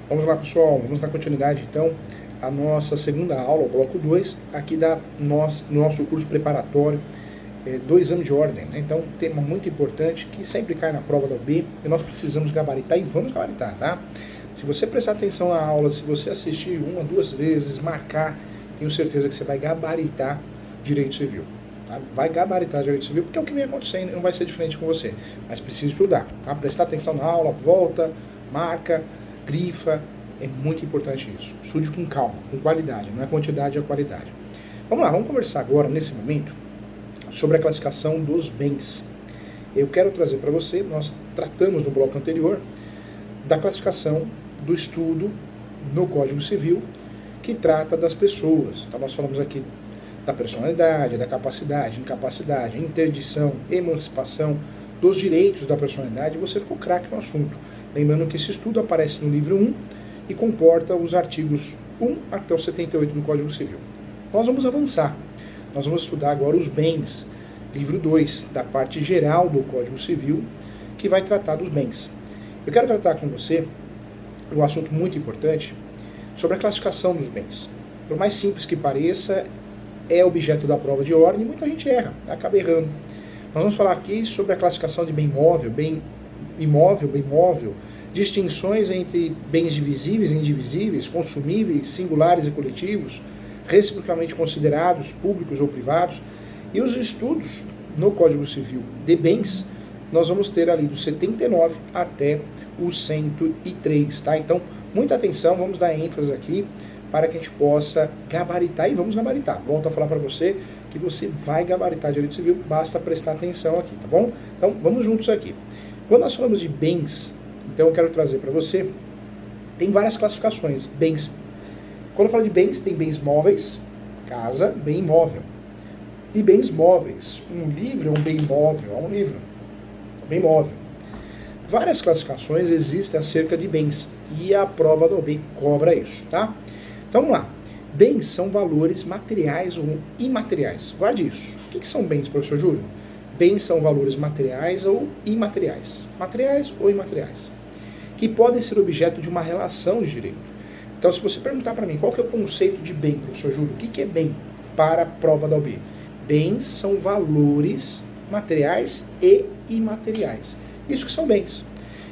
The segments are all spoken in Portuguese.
Vamos lá, pessoal, vamos dar continuidade então à nossa segunda aula, o bloco 2, aqui no nosso curso preparatório, 2 anos de ordem, né? Então, tema muito importante que sempre cai na prova da UB e nós precisamos gabaritar e vamos gabaritar, tá? Se você prestar atenção na aula, se você assistir 1 a 2 vezes, marcar, tenho certeza que você vai gabaritar direito civil. Tá? Vai gabaritar direito civil, porque é o que vem acontecendo, não vai ser diferente com você, mas precisa estudar, tá? Prestar atenção na aula, volta, marca, grifa, é muito importante isso. Estude com calma, com qualidade, não é quantidade, é qualidade. Vamos lá, vamos conversar agora, nesse momento, sobre a classificação dos bens. Eu quero trazer para você, nós tratamos no bloco anterior, da classificação do estudo no Código Civil, que trata das pessoas. Então nós falamos aqui da personalidade, da capacidade, incapacidade, interdição, emancipação, dos direitos da personalidade, e você ficou craque no assunto. Lembrando que esse estudo aparece no livro 1 e comporta os artigos 1 até o 78 do Código Civil. Nós vamos avançar. Nós vamos estudar agora os bens, livro 2, da parte geral do Código Civil, que vai tratar dos bens. Eu quero tratar com você um assunto muito importante sobre a classificação dos bens. Por mais simples que pareça, é objeto da prova de ordem e muita gente erra, acaba errando. Nós vamos falar aqui sobre a classificação de bem móvel, bem imóvel, bem móvel, distinções entre bens divisíveis e indivisíveis, consumíveis, singulares e coletivos, reciprocamente considerados, públicos ou privados, e os estudos no Código Civil de bens, nós vamos ter ali do 79 até o 103, tá? Então, muita atenção, vamos dar ênfase aqui para que a gente possa gabaritar, e vamos gabaritar. Volto a falar para você que você vai gabaritar direito civil, basta prestar atenção aqui, tá bom? Então, vamos juntos aqui. Quando nós falamos de bens, então eu quero trazer para você, tem várias classificações. Bens, quando eu falo de bens, tem bens móveis, casa, bem imóvel. E bens móveis, um livro é um bem móvel, é um livro, é um bem móvel. Várias classificações existem acerca de bens, e a prova da OAB cobra isso, tá? Então vamos lá. Bens são valores materiais ou imateriais. Guarde isso. O que são bens, professor Júlio? Bens são valores materiais ou imateriais, materiais ou imateriais, que podem ser objeto de uma relação de direito. Então, se você perguntar para mim qual que é o conceito de bem, professor Júlio, o que é bem para a prova da OAB? Bens são valores materiais e imateriais. Isso que são bens,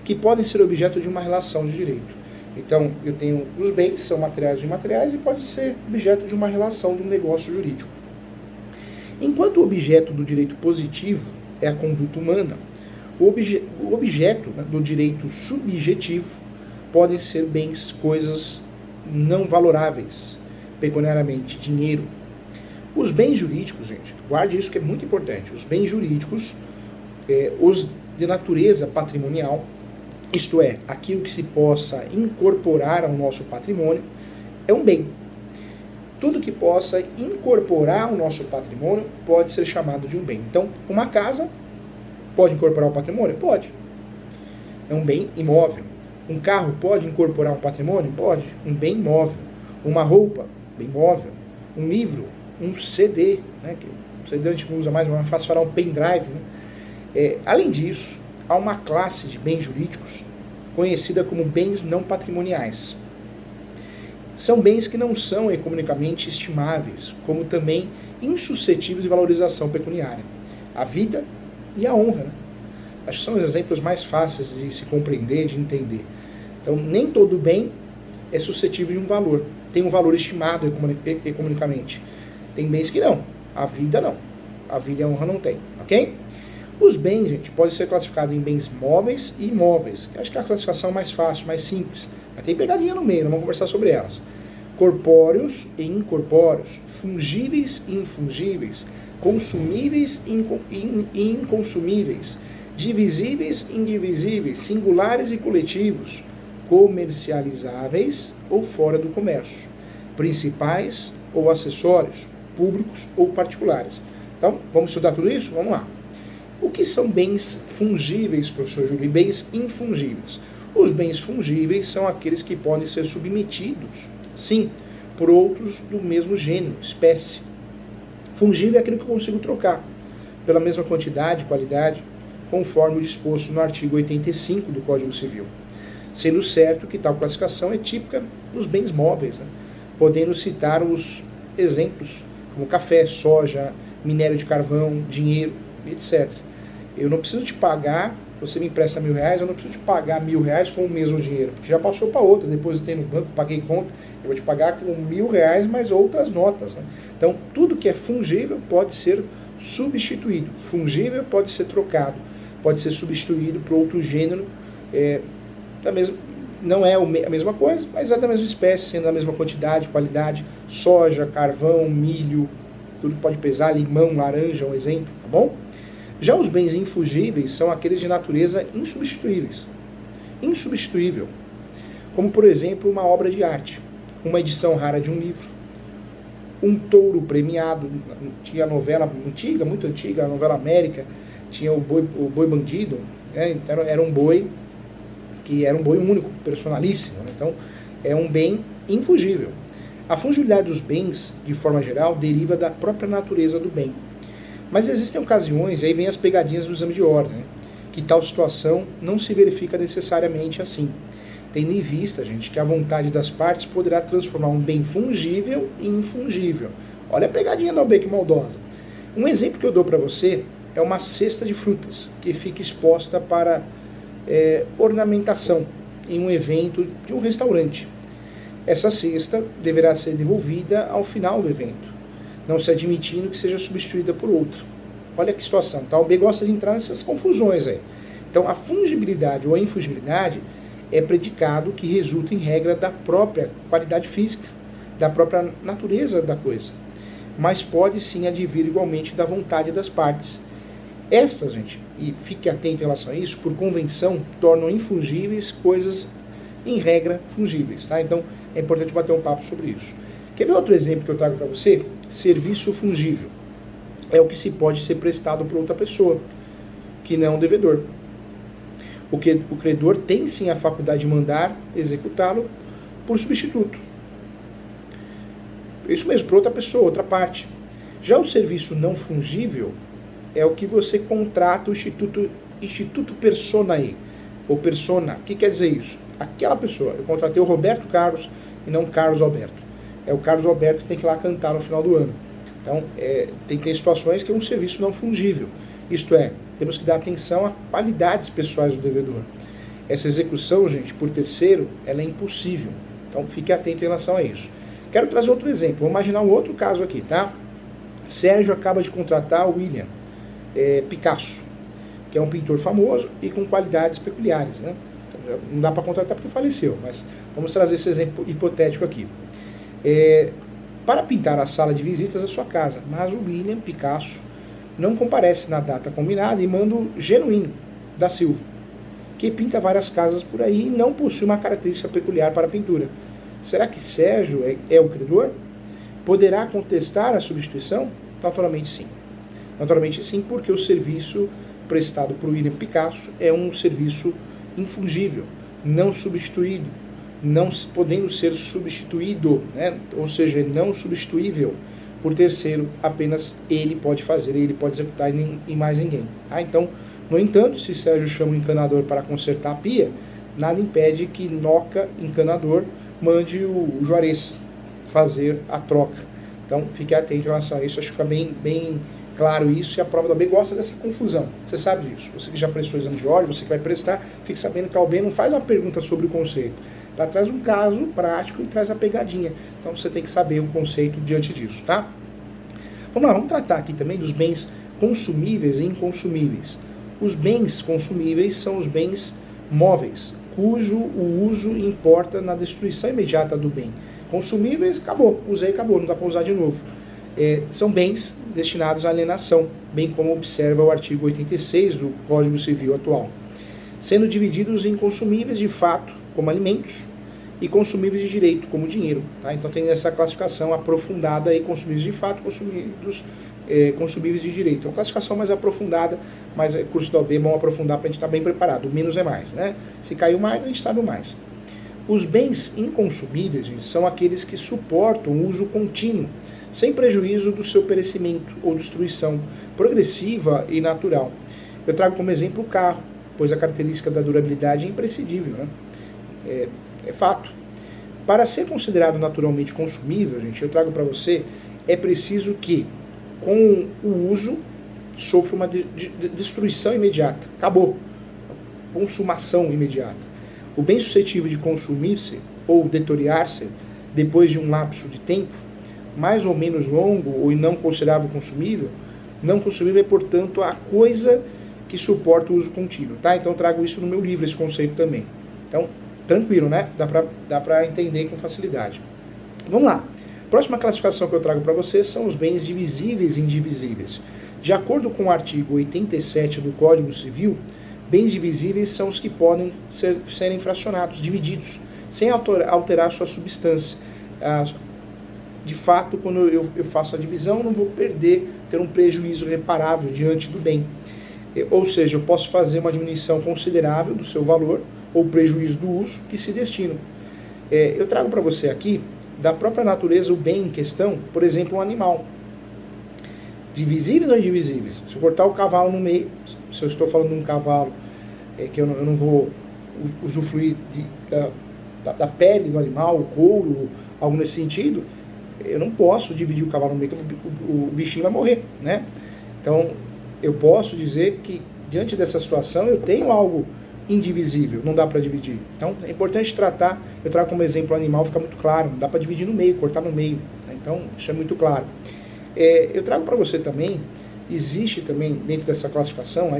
que podem ser objeto de uma relação de direito. Então, eu tenho os bens, são materiais ou imateriais, e pode ser objeto de uma relação de um negócio jurídico. Enquanto o objeto do direito positivo é a conduta humana, o objeto do direito subjetivo podem ser bens, coisas não valoráveis, pecuniariamente, dinheiro. Os bens jurídicos, gente, guarde isso que é muito importante, os bens jurídicos, os de natureza patrimonial, isto é, aquilo que se possa incorporar ao nosso patrimônio, é um bem. Tudo que possa incorporar ao nosso patrimônio pode ser chamado de um bem. Então, uma casa pode incorporar o patrimônio? Pode. É um bem imóvel. Um carro pode incorporar um patrimônio? Pode. Um bem imóvel. Uma roupa, bem móvel. Um livro, um CD, né, que o CD a gente não usa mais, mas é fácil falar um pendrive. Né? Além disso, há uma classe de bens jurídicos conhecida como bens não patrimoniais. São bens que não são economicamente estimáveis, como também insuscetíveis de valorização pecuniária. A vida e a honra. Né? Acho que são os exemplos mais fáceis de se compreender, de entender. Então, nem todo bem é suscetível de um valor. Tem um valor estimado economicamente. Tem bens que não. A vida não. A vida e a honra não tem. Ok? Os bens, gente, podem ser classificados em bens móveis e imóveis. Acho que é a classificação mais fácil, mais simples. Mas tem pegadinha no meio, não vamos conversar sobre elas. Corpóreos e incorpóreos, fungíveis e infungíveis, consumíveis e inconsumíveis, divisíveis e indivisíveis, singulares e coletivos, comercializáveis ou fora do comércio, principais ou acessórios, públicos ou particulares. Então, vamos estudar tudo isso? Vamos lá. O que são bens fungíveis, professor Júlio, e bens infungíveis? Os bens fungíveis são aqueles que podem ser submetidos, sim, por outros do mesmo gênero, espécie. Fungível é aquilo que eu consigo trocar, pela mesma quantidade e qualidade, conforme o disposto no artigo 85 do Código Civil. sendo certo que tal classificação é típica dos bens móveis, né? Podendo citar os exemplos como café, soja, minério de carvão, dinheiro, etc. Eu não preciso te pagar, você me empresta R$1.000, eu não preciso te pagar R$1.000 com o mesmo dinheiro, porque já passou para outra, depositei no banco, paguei conta, eu vou te pagar com R$1.000 mais outras notas, né? Então, tudo que é fungível pode ser substituído. Fungível pode ser trocado, pode ser substituído por outro gênero, da mesma, não é a mesma coisa, mas é da mesma espécie, sendo da mesma quantidade, qualidade, soja, carvão, milho, tudo que pode pesar, limão, laranja, um exemplo, tá bom? Já os bens infungíveis são aqueles de natureza insubstituíveis. Insubstituível. Como, por exemplo, uma obra de arte, uma edição rara de um livro, um touro premiado. Tinha a novela antiga, muito antiga, a novela América, tinha o boi bandido, né? Então era um boi que era um boi único, personalíssimo, né? Então é um bem infungível. A fungibilidade dos bens, de forma geral, deriva da própria natureza do bem. Mas existem ocasiões, e aí vem as pegadinhas do exame de ordem, né? Que tal situação não se verifica necessariamente assim. Tendo em vista, gente, que a vontade das partes poderá transformar um bem fungível em infungível. Olha a pegadinha da Albeck maldosa. Um exemplo que eu dou para você é uma cesta de frutas que fica exposta para ornamentação em um evento de um restaurante. Essa cesta deverá ser devolvida ao final do evento, não se admitindo que seja substituída por outra. Olha que situação. Tá? O B gosta de entrar nessas confusões aí. Então, a fungibilidade ou a infungibilidade é predicado que resulta em regra da própria qualidade física, da própria natureza da coisa, mas pode sim advir igualmente da vontade das partes. Estas, gente, e fique atento em relação a isso, por convenção, tornam infungíveis coisas, em regra, fungíveis. Tá? Então, é importante bater um papo sobre isso. Quer ver outro exemplo que eu trago para você? Serviço fungível. É o que se pode ser prestado por outra pessoa, que não é um devedor. O credor tem sim a faculdade de mandar executá-lo por substituto. Isso mesmo, por outra pessoa, outra parte. Já o serviço não fungível é o que você contrata o instituto personae, ou persona. O que quer dizer isso? Aquela pessoa, eu contratei o Roberto Carlos e não Carlos Alberto. É o Carlos Alberto que tem que ir lá cantar no final do ano. Então, tem que ter situações que é um serviço não fungível. Isto é, temos que dar atenção a qualidades pessoais do devedor. Essa execução, gente, por terceiro, ela é impossível. Então, fique atento em relação a isso. Quero trazer outro exemplo. Vou imaginar um outro caso aqui, tá? Sérgio acaba de contratar o William Picasso, que é um pintor famoso e com qualidades peculiares, né? Então, não dá para contratar porque faleceu, mas vamos trazer esse exemplo hipotético aqui. Para pintar a sala de visitas da sua casa, mas o William Picasso não comparece na data combinada e manda o Genuíno da Silva, que pinta várias casas por aí e não possui uma característica peculiar para a pintura. Será que Sérgio é o credor? Poderá contestar a substituição? Naturalmente sim. Naturalmente sim, porque o serviço prestado por William Picasso é um serviço infungível, não substituído, não podendo ser substituído, né? Ou seja, não substituível por terceiro, apenas ele pode fazer, ele pode executar e mais ninguém. Tá? Então, no entanto, se Sérgio chama o encanador para consertar a pia, nada impede que Noca, encanador, mande o Juarez fazer a troca. Então, fique atento em relação a isso, acho que fica bem claro isso, e a prova da OAB gosta dessa confusão. Você sabe disso. Você que já prestou o exame de ordem, você que vai prestar, fique sabendo que a OAB não faz uma pergunta sobre o conceito. Ela traz um caso prático e traz a pegadinha. Então você tem que saber o conceito diante disso, tá? Vamos lá, vamos tratar aqui também dos bens consumíveis e inconsumíveis. Os bens consumíveis são os bens móveis, cujo o uso importa na destruição imediata do bem. Consumíveis, acabou, usei, acabou, não dá para usar de novo. São bens destinados à alienação, bem como observa o artigo 86 do Código Civil atual, sendo divididos em consumíveis de fato, como alimentos, e consumíveis de direito, como dinheiro. Tá? Então tem essa classificação aprofundada aí, consumíveis de fato, consumíveis de direito. É uma classificação mais aprofundada, mas o curso da OAB é bom aprofundar para a gente estar bem preparado. O menos é mais, né? Se caiu mais, a gente sabe o mais. Os bens inconsumíveis, gente, são aqueles que suportam o uso contínuo, sem prejuízo do seu perecimento ou destruição progressiva e natural. Eu trago como exemplo o carro, pois a característica da durabilidade é imprescindível, né? É fato. Para ser considerado naturalmente consumível, gente, eu trago para você, é preciso que, com o uso, sofra uma destruição imediata. Acabou. Consumação imediata. O bem suscetível de consumir-se ou deteriorar-se depois de um lapso de tempo, mais ou menos longo ou não considerável consumível, não consumível é, portanto, a coisa que suporta o uso contínuo. Tá? Então eu trago isso no meu livro, esse conceito também. Então, tranquilo, né? Dá para entender com facilidade. Vamos lá. Próxima classificação que eu trago para vocês são os bens divisíveis e indivisíveis. De acordo com o artigo 87 do Código Civil, bens divisíveis são os que podem serem fracionados, divididos, sem alterar sua substância. De fato, quando eu faço a divisão, eu não vou ter um prejuízo reparável diante do bem. Ou seja, eu posso fazer uma diminuição considerável do seu valor ou prejuízo do uso que se destinam. Eu trago para você aqui, da própria natureza, o bem em questão, por exemplo, um animal. Divisíveis ou indivisíveis? Se eu cortar o cavalo no meio, se eu estou falando de um cavalo que eu não vou usufruir da pele do animal, o couro, algo nesse sentido, eu não posso dividir o cavalo no meio, porque o bichinho vai morrer, né? Então, eu posso dizer que, diante dessa situação, eu tenho algo indivisível, não dá para dividir. Então, é importante tratar, eu trago como exemplo o animal, fica muito claro, não dá para dividir no meio, cortar no meio, né? Então, isso é muito claro. Eu trago para você também, existe também dentro dessa classificação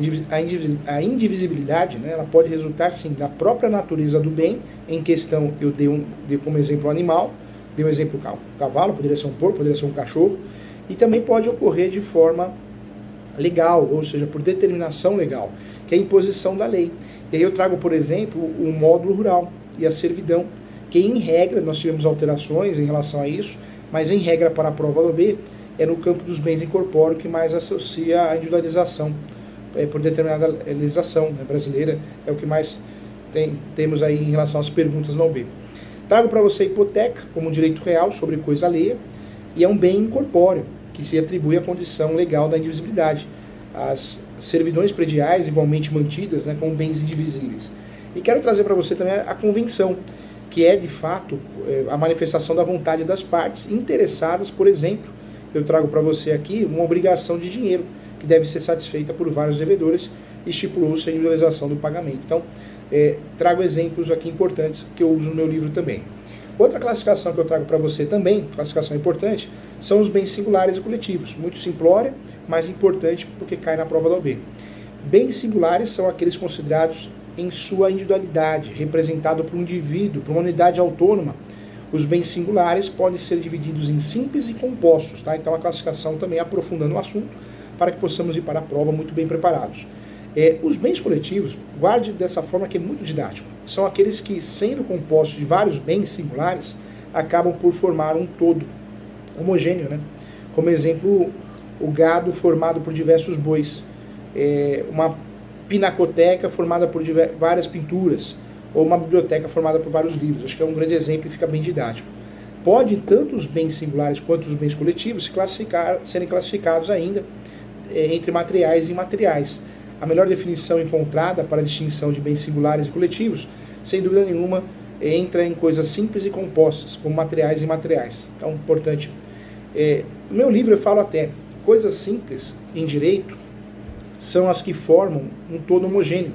a indivisibilidade, né? Ela pode resultar sim da própria natureza do bem, em questão eu dei como exemplo o animal, dei um exemplo o cavalo, poderia ser um porco, poderia ser um cachorro, e também pode ocorrer de forma legal, ou seja, por determinação legal, que é a imposição da lei. E aí eu trago, por exemplo, o módulo rural e a servidão, que em regra, nós tivemos alterações em relação a isso, mas em regra para a prova do B, é no campo dos bens incorpóreos que mais associa a individualização, por determinada legislação, né, brasileira, é o que mais temos aí em relação às perguntas na OB. Trago para você a hipoteca como um direito real sobre coisa alheia, e é um bem incorpóreo, que se atribui à condição legal da indivisibilidade. As servidões prediais, igualmente mantidas, né, como bens indivisíveis. E quero trazer para você também a convenção, que é, de fato, a manifestação da vontade das partes interessadas, por exemplo, eu trago para você aqui uma obrigação de dinheiro, que deve ser satisfeita por vários devedores, e estipulou-se a individualização do pagamento. Então, trago exemplos aqui importantes que eu uso no meu livro também. Outra classificação que eu trago para você também, classificação importante, são os bens singulares e coletivos. Muito simplória, mas importante porque cai na prova da OAB. Bens singulares são aqueles considerados em sua individualidade, representado por um indivíduo, por uma unidade autônoma. Os bens singulares podem ser divididos em simples e compostos, tá? Então a classificação também aprofundando o assunto, para que possamos ir para a prova muito bem preparados. Os bens coletivos, guarde dessa forma que é muito didático, são aqueles que, sendo compostos de vários bens singulares, acabam por formar um todo homogêneo, né? Como exemplo, o gado formado por diversos bois, uma pinacoteca formada por várias pinturas, ou uma biblioteca formada por vários livros. Acho que é um grande exemplo e fica bem didático. Pode tanto os bens singulares quanto os bens coletivos serem classificados ainda entre materiais e imateriais. A melhor definição encontrada para a distinção de bens singulares e coletivos, sem dúvida nenhuma, entra em coisas simples e compostas, como materiais e imateriais. Então, importante. No meu livro eu falo até, coisas simples em direito são as que formam um todo homogêneo,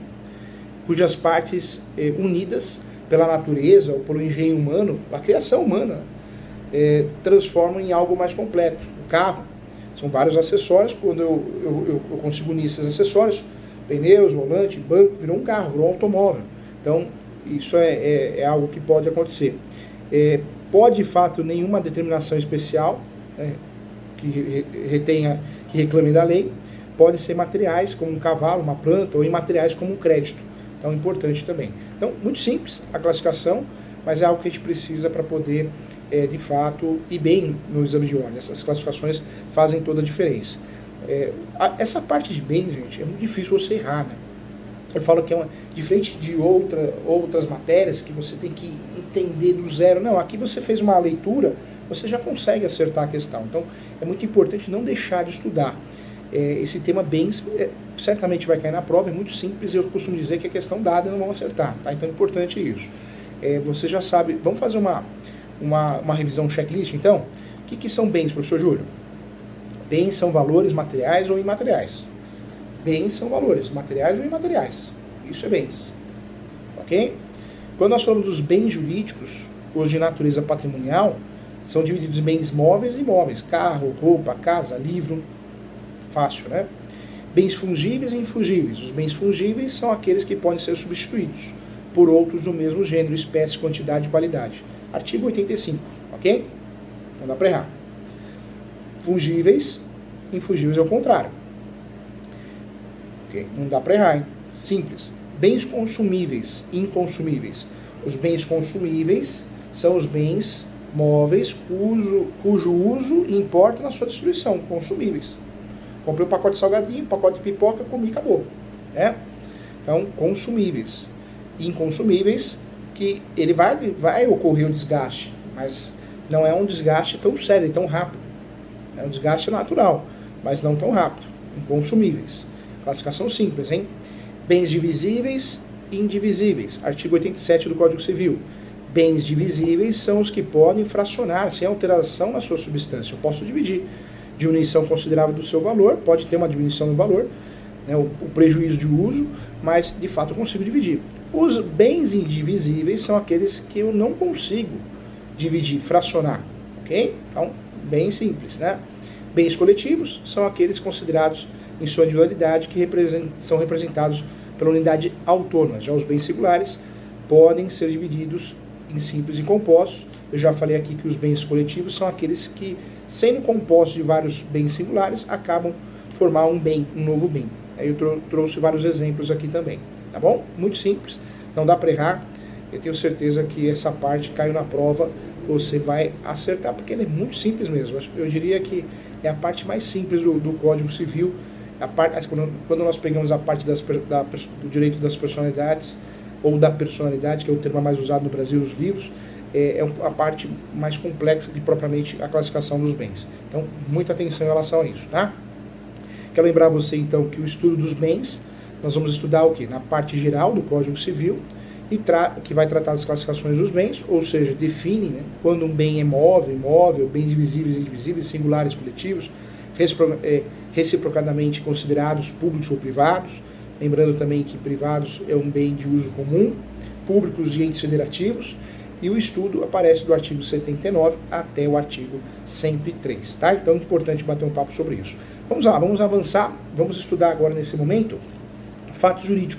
cujas partes unidas pela natureza ou pelo engenho humano, a criação humana, transformam em algo mais completo. O carro, são vários acessórios, quando eu consigo unir esses acessórios, pneus, volante, banco, virou um carro, virou um automóvel. Então, isso é algo que pode acontecer. Pode, de fato, nenhuma determinação especial que reclame da lei, pode ser materiais, como um cavalo, uma planta, ou imateriais, como um crédito. Então, importante também. Então, muito simples a classificação, mas é algo que a gente precisa para poder, de fato, ir bem no exame de ordem. Essas classificações fazem toda a diferença. Essa parte de bem, gente, é muito difícil você errar, né? Eu falo que diferente de outras matérias que você tem que entender do zero. Não, aqui você fez uma leitura, você já consegue acertar a questão. Então, é muito importante não deixar de estudar. Esse tema bens certamente vai cair na prova, é muito simples, eu costumo dizer que a questão dada não vão acertar, tá? Então é importante isso. você já sabe. Vamos fazer uma revisão checklist, então? O que são bens, professor Júlio? Bens são valores materiais ou imateriais. Bens são valores materiais ou imateriais. Isso é bens. Ok? Quando nós falamos dos bens jurídicos, os de natureza patrimonial, são divididos em bens móveis e imóveis. Carro, roupa, casa, livro. Fácil, né? Bens fungíveis e infungíveis. Os bens fungíveis são aqueles que podem ser substituídos por outros do mesmo gênero, espécie, quantidade e qualidade. Artigo 85, ok? Não dá para errar. Fungíveis, infungíveis é o contrário. Okay? Não dá para errar, hein? Simples. Bens consumíveis, inconsumíveis. Os bens consumíveis são os bens móveis cujo uso importa na sua destruição, consumíveis. Comprei um pacote de salgadinho, um pacote de pipoca, comi, acabou. Né? Então, consumíveis. Inconsumíveis, que ele vai ocorrer o desgaste, mas não é um desgaste tão sério, tão rápido. É um desgaste natural, mas não tão rápido. Inconsumíveis. Classificação simples, hein? Bens divisíveis e indivisíveis. Artigo 87 do Código Civil. Bens divisíveis são os que podem fracionar sem alteração na sua substância. Eu posso dividir. Diminuição considerável do seu valor, pode ter uma diminuição no valor, né, o prejuízo de uso, mas de fato eu consigo dividir. Os bens indivisíveis são aqueles que eu não consigo dividir, fracionar, ok? Então, bem simples, né? Bens coletivos são aqueles considerados em sua individualidade que são representados pela unidade autônoma. Já os bens singulares podem ser divididos em simples e compostos. Eu já falei aqui que os bens coletivos são aqueles que, sendo compostos de vários bens singulares, acabam formar um bem, um novo bem. Aí eu trouxe vários exemplos aqui também, tá bom? Muito simples, não dá para errar. Eu tenho certeza que essa parte caiu na prova, você vai acertar, porque ele é muito simples mesmo. Eu diria que é a parte mais simples do Código Civil. Quando nós pegamos a parte do direito das personalidades, ou da personalidade, que é o termo mais usado no Brasil nos livros, é a parte mais complexa de propriamente a classificação dos bens. Então, muita atenção em relação a isso, tá? Quero lembrar você, então, que o estudo dos bens, nós vamos estudar o quê? Na parte geral do Código Civil, que vai tratar das classificações dos bens, ou seja, define, né, quando um bem é móvel, imóvel, bens divisíveis e indivisíveis, singulares, coletivos, reciprocadamente considerados públicos ou privados. Lembrando também que privados é um bem de uso comum, públicos e entes federativos, e o estudo aparece do artigo 79 até o artigo 103, tá? Então é importante bater um papo sobre isso. Vamos lá, vamos avançar, vamos estudar agora nesse momento fatos jurídicos.